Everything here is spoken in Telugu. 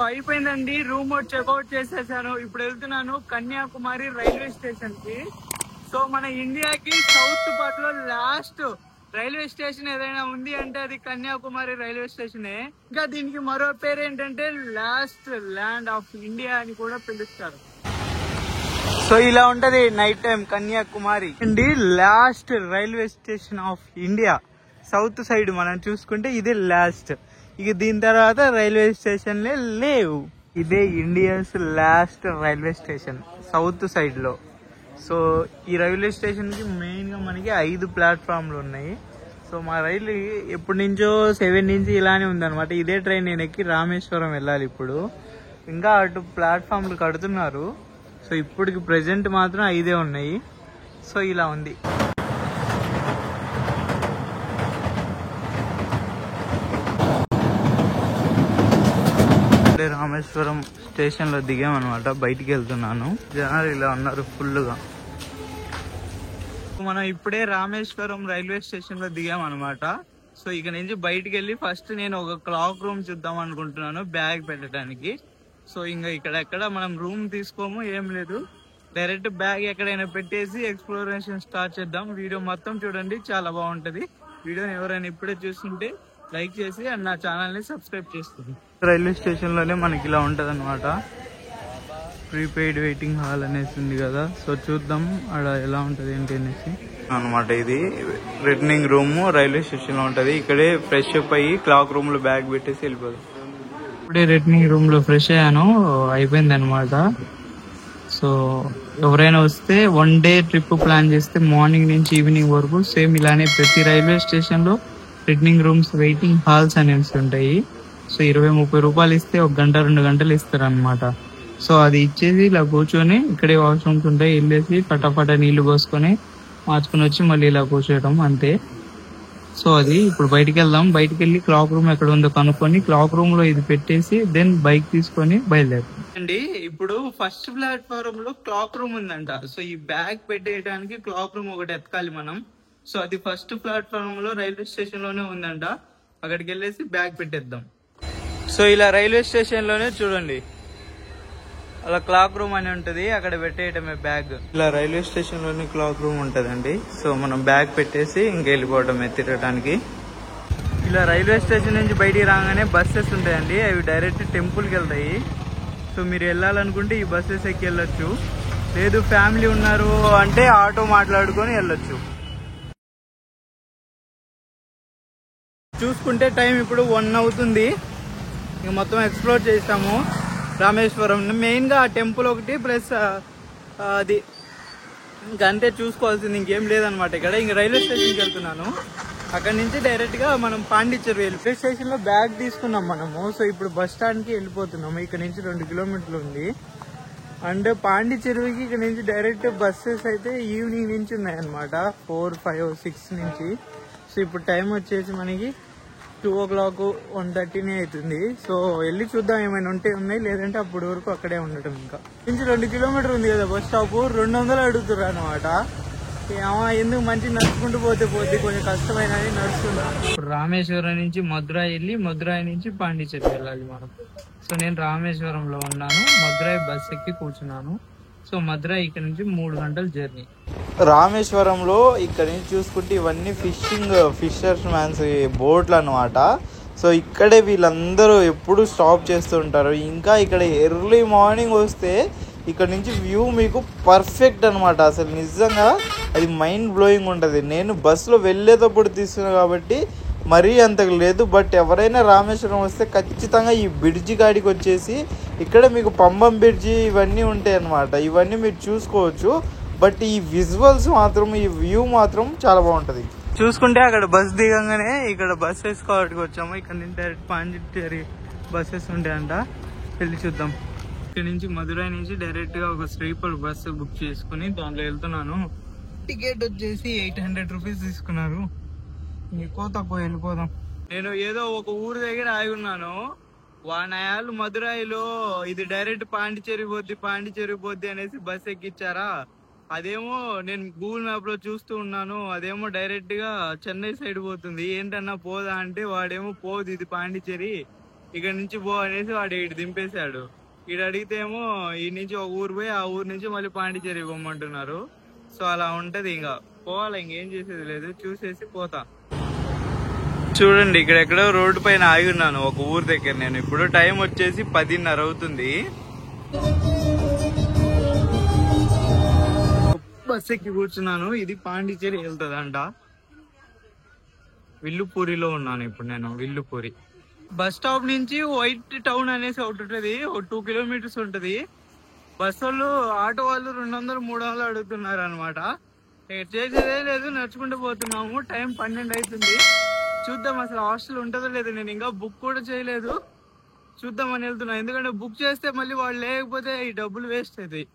అయిపోయిందండి. రూమ్ చెక్అవుట్ చేసేసాను. ఇప్పుడు వెళ్తున్నాను కన్యాకుమారి రైల్వే స్టేషన్ కి. సో మన ఇండియాకి సౌత్ పార్ట్ లో లాస్ట్ రైల్వే స్టేషన్ ఏదైనా ఉంది అంటే అది కన్యాకుమారి రైల్వే స్టేషనే. ఇంకా దీనికి మరో పేరు ఏంటంటే లాస్ట్ ల్యాండ్ ఆఫ్ ఇండియా అని కూడా పిలుస్తారు. సో ఇలా ఉంటది నైట్ టైం కన్యాకుమారి అండి. Last railway station of India south side మనం చూసుకుంటే ఇదే లాస్ట్. ఇక దీని తర్వాత రైల్వే స్టేషన్లే లేవు. ఇదే India's last railway station south side లో. సో ఈ రైల్వే స్టేషన్ కి మెయిన్ గా మనకి 5 ప్లాట్ఫామ్లు ఉన్నాయి. సో మా రైలు ఎప్పటి నుంచో 7 నుంచి ఇలానే ఉందన్నమాట. ఇదే ట్రైన్ నేను ఎక్కి రామేశ్వరం వెళ్ళాలి. ఇప్పుడు ఇంకా అటు ప్లాట్ఫామ్లు కడుతున్నారు. సో ఇప్పటికి ప్రెసెంట్ మాత్రం 5 ఉన్నాయి. సో ఇలా ఉంది. రామేశ్వరం స్టేషన్ లో దిగామన్నమాట. బయటికి వెళ్తున్నాను. జనాలు ఇలా ఉన్నారు ఫుల్ గా. మనం ఇప్పుడే రామేశ్వరం రైల్వే స్టేషన్ లో దిగామన్నమాట. సో ఇక నుంచి బయటికి వెళ్ళి ఫస్ట్ నేను ఒక క్లాక్ రూమ్ చూద్దాం అనుకుంటున్నాను బ్యాగ్ పెట్టడానికి. సో ఇంకా ఇక్కడెక్కడ మనం రూమ్ తీసుకోము, ఏం లేదు. డైరెక్ట్ బ్యాగ్ ఎక్కడైనా పెట్టేసి ఎక్స్ప్లోరేషన్ స్టార్ట్ చేద్దాం. వీడియో మొత్తం చూడండి, చాలా బాగుంటది. వీడియోని ఎవరైనా ఇప్పుడే చూస్తుంటే లైక్ చేసి అండ్ నా ఛానల్ ని సబ్స్క్రైబ్ చేస్తుంది. రైల్వే స్టేషన్ లోనే మనకి ఇలా ఉంటది అనమాట. ప్రీపెయిడ్ వెయిటింగ్ హాల్ అనేసి ఉంది కదా. సో చూద్దాం అక్కడ ఎలా ఉంటది ఏంటి అనేసి అనమాట. ఇది రిటర్నింగ్ రూమ్ రైల్వే స్టేషన్ లో ఉంటది. ఇక్కడే ఫ్రెష్ అప్ అయ్యి క్లాక్ రూమ్ లో బ్యాగ్ పెట్టేసి వెళ్ళిపోదాం. ఇప్పుడే రిటర్నింగ్ రూమ్ లో ఫ్రెష్ అయ్యాను, అయిపోయింది అనమాట. సో ఎవరైనా వస్తే 1 డే ట్రిప్ ప్లాన్ చేస్తే మార్నింగ్ నుంచి ఈవినింగ్ వరకు సేమ్ ఇలానే ప్రతి రైల్వే స్టేషన్ లో రిటర్నింగ్ రూమ్స్ వెయిటింగ్ హాల్స్ అనేవి ఉంటాయి. సో 20-30 రూపాయలు ఇస్తే 1 గంట 2 గంటలు ఇస్తారు అనమాట. సో అది ఇచ్చేసి ఇలా కూర్చొని ఇక్కడే వాష్రూమ్స్ ఉంటాయి, వెళ్ళేసి ఫటాఫట నీళ్లు పోసుకొని మార్చుకుని వచ్చి మళ్ళీ ఇలా కూర్చోవడం అంతే. సో అది ఇప్పుడు బయటికి వెళ్దాం. బయటికి వెళ్ళి క్లాక్ రూమ్ ఎక్కడ ఉందో కనుక్కొని క్లాక్ రూమ్ లో ఇది పెట్టేసి దెన్ బైక్ తీసుకొని బయలుదేరుతాం అండి. ఇప్పుడు ఫస్ట్ ప్లాట్ఫామ్ లో క్లాక్ రూమ్ ఉందంట. సో ఈ బ్యాగ్ పెట్టేయడానికి క్లాక్ రూమ్ ఒకటి ఎత్తుకాలి మనం. సో అది ఫస్ట్ ప్లాట్ఫామ్ లో రైల్వే స్టేషన్ లోనే ఉందంట. అక్కడికి వెళ్ళేసి బ్యాగ్ పెట్టేద్దాం. సో ఇలా రైల్వే స్టేషన్ లోనే చూడండి అలా క్లాక్ రూమ్ అని ఉంటది, అక్కడ పెట్టేయటమే బ్యాగ్. ఇలా రైల్వే స్టేషన్ లోనే క్లాక్ రూమ్ ఉంటదండి. సో మనం బ్యాగ్ పెట్టేసి ఇంకెళ్ళిపోవటమే తిరగటానికి. ఇలా రైల్వే స్టేషన్ నుంచి బయటికి రాగానే బస్సెస్ ఉంటాయండి. అవి డైరెక్ట్ టెంపుల్కి వెళ్తాయి. సో మీరు వెళ్ళాలనుకుంటే ఈ బస్సెస్ ఎక్కి వెళ్ళొచ్చు. లేదు ఫ్యామిలీ ఉన్నారు అంటే ఆటో మాట్లాడుకొని వెళ్ళొచ్చు. చూసుకుంటే టైం ఇప్పుడు 1 అవుతుంది. ఇంక మొత్తం ఎక్స్ప్లోర్ చేసాము రామేశ్వరం. మెయిన్ గా ఆ టెంపుల్ ఒకటి ప్లస్ అది ఇంకంతే చూసుకోవాల్సింది, ఇంకేం లేదనమాట ఇక్కడ. ఇంక రైల్వే స్టేషన్కి వెళ్తున్నాను. అక్కడ నుంచి డైరెక్ట్ గా మనం పాండిచ్చేరి రైల్వే స్టేషన్ లో బ్యాగ్ తీసుకున్నాం మనము. సో ఇప్పుడు బస్ స్టాండ్ కి వెళ్ళిపోతున్నాము. ఇక్కడ నుంచి 2 కిలోమీటర్లు ఉంది. అండ్ పాండిచ్చేరికి ఇక్కడ నుంచి డైరెక్ట్ బస్సెస్ అయితే ఈవినింగ్ నుంచి ఉన్నాయన్నమాట. 4, 5, 6 నుంచి. సో ఇప్పుడు టైం వచ్చేసి మనకి 2 o'clock 1:30 అవుతుంది. సో వెళ్ళి చూద్దాం ఏమైనా ఉంటే ఉన్నాయి, లేదంటే అప్పటి వరకు అక్కడే ఉండటం. ఇంకా నుంచి 2 కిలోమీటర్ ఉంది కదా బస్ స్టాప్. 200 అడుగుతున్నారు అనమాట. ఎందుకు మంచి నడుచుకుంటూ పోతే కొంచెం కష్టమైన నడుస్తున్నా. ఇప్పుడు రామేశ్వరం నుంచి మధురై వెళ్ళి మధురై నుంచి పాండిచ్చేరి వెళ్ళాలి మనం. సో నేను రామేశ్వరంలో ఉన్నాను, మధురై బస్ ఎక్కి కూర్చున్నాను. సో మధురై ఇక్కడ నుంచి 3 గంటల జర్నీ. రామేశ్వరంలో ఇక్కడ నుంచి చూసుకుంటే ఇవన్నీ ఫిషర్స్ మ్యాన్స్ బోట్లు అనమాట. సో ఇక్కడే వీళ్ళందరూ ఎప్పుడు స్టాప్ చేస్తుంటారు. ఇంకా ఇక్కడ ఎర్లీ మార్నింగ్ వస్తే ఇక్కడ నుంచి వ్యూ మీకు పర్ఫెక్ట్ అనమాట. అసలు నిజంగా అది మైండ్ బ్లోయింగ్ ఉంటుంది. నేను బస్సులో వెళ్ళేటప్పుడు తీసుకున్నా కాబట్టి మరీ అంతకు లేదు. బట్ ఎవరైనా రామేశ్వరం వస్తే ఖచ్చితంగా ఈ బ్రిడ్జి కాడికి వచ్చేసి ఇక్కడ మీకు పంబం బ్రిడ్జి ఇవన్నీ ఉంటాయి అన్నమాట. ఇవన్నీ మీరు చూసుకోవచ్చు. బట్ ఈ విజువల్స్ మాత్రం, ఈ వ్యూ మాత్రం చాలా బాగుంటది. చూసుకుంటే అక్కడ బస్ దిగంగానే ఇక్కడ బస్ వేసుకోవడానికి వచ్చాము. ఇక్కడ నుంచి డైరెక్ట్ పాండిచ్చేరి బస్సెస్ ఉంటాయంట, వెళ్ళి చూద్దాం. ఇక్కడ నుంచి మధురై నుంచి డైరెక్ట్ గా ఒక స్లీపర్ బస్సు బుక్ చేసుకుని దాంట్లో వెళ్తున్నాను. టికెట్ వచ్చేసి 800 రూపీస్ తీసుకున్నారు. ఎక్కువ తక్కువ వెళ్ళిపోదాం. నేను ఏదో ఒక ఊరు దగ్గర ఆగి ఉన్నాను. వానాయాలు మధురైలో ఇది డైరెక్ట్ పాండిచ్చేరి పోద్ది అనేసి బస్ ఎక్కిచ్చారా. అదేమో నేను గూగుల్ మ్యాప్ లో చూస్తూ ఉన్నాను, అదేమో డైరెక్ట్ గా చెన్నై సైడ్ పోతుంది. ఏంటన్నా పోదా అంటే వాడేమో పోదు, ఇది పాండిచ్చేరి, ఇక్కడ నుంచి పో అనేసి వాడు ఇటు దింపేశాడు. ఇటు అడిగితే ఏమో ఈ నుంచి ఒక ఊరు పోయి ఆ ఊరు నుంచి మళ్ళీ పాండిచేరి పోమంటున్నారు. సో అలా ఉంటది, ఇంకా పోవాలి, ఇంకేం చేసేది లేదు, చూసేసి పోతా. చూడండి ఇక్కడెక్కడో రోడ్డు పైన ఆగి ఉన్నాను ఒక ఊరు దగ్గర. నేను ఇప్పుడు టైం వచ్చేసి 10:30 అవుతుంది. బస్ ఎక్కి కూర్చున్నాను. ఇది పాండిచేరి వెళ్తుందంట. విల్లుపూరిలో ఉన్నాను ఇప్పుడు నేను. విల్లుపూరి బస్ స్టాప్ నుంచి వైట్ టౌన్ అనేసి ఒకటి ఉంటుంది, ఒక 2 కిలోమీటర్స్ ఉంటది. బస్ వాళ్ళు ఆటో వాళ్ళు 200-300 అడుగుతున్నారు అనమాట. చేసేదే లేదు, నడుచుకుంటూ పోతున్నాము. టైం 12 అవుతుంది. చూద్దాం అసలు హాస్టల్ ఉంటుందో లేదో. నేను ఇంకా బుక్ కూడా చేయలేదు, చూద్దామని వెళ్తున్నా. ఎందుకంటే బుక్ చేస్తే మళ్ళీ వాళ్ళు లేకపోతే ఈ డబ్బులు వేస్ట్ అవుతాయి.